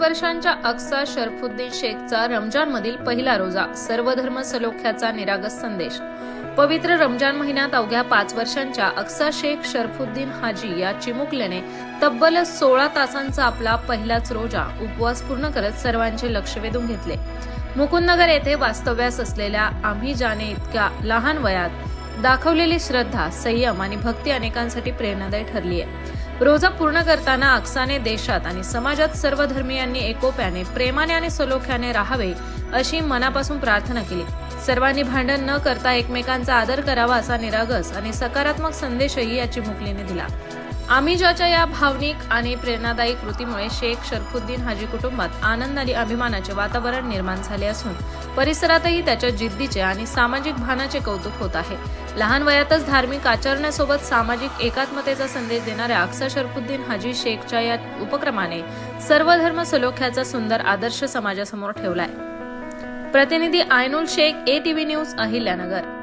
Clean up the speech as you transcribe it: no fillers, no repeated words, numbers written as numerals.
वर्षांच्या अक्सा शरफुद्दीन शेखचा रमजानमधील पहिला रोजा, सर्वधर्म सलोख्याचा निरागस संदेश। पवित्र रमजान महिन्यात अवघ्या 5 वर्षांच्या अक्सा शेख शरफुद्दीन हाजी या चिमुकल्याने तब्बल 16 तासांचा आपला पहिलाच रोजा उपवास पूर्ण करत सर्वांचे लक्ष वेधून घेतले। मुकुंदनगर येथे वास्तव्यास असलेल्या आम्ही जाने इतक्या लहान वयात दाखवलेली श्रद्धा, संयम आणि भक्ती अनेकांसाठी प्रेरणादायी ठरली आहे। रोजा पूर्ण करताना अक्साने देशात आणि समाजात सर्व धर्मीयांनी एकोप्याने, प्रेमाने आणि सलोख्याने राहावे अशी मनापासून प्रार्थना केली। सर्वांनी भांडण न करता एकमेकांचा आदर करावा असा निरागस आणि सकारात्मक संदेशही या चिमुकलीने दिला। आमिजाच्या या भावनिक आणि प्रेरणादायी कृतीमुळे शेख शरफुद्दीन हाजी कुटुंबात आनंद आणि अभिमानाचे वातावरण निर्माण झाले असून परिसरातही त्याच्या जिद्दीचे आणि सामाजिक भानाचे कौतुक होत आहे। लहान वयातच धार्मिक आचरणासोबत सामाजिक एकात्मतेचा संदेश देणाऱ्या अक्सा शरफुद्दीन हाजी शेखच्या या उपक्रमाने सर्व धर्म सलोख्याचा सुंदर आदर्श समाजासमोर ठेवलाय। प्रतिनिधी आयनुल शेख, ATV न्यूज, अहिल्यानगर।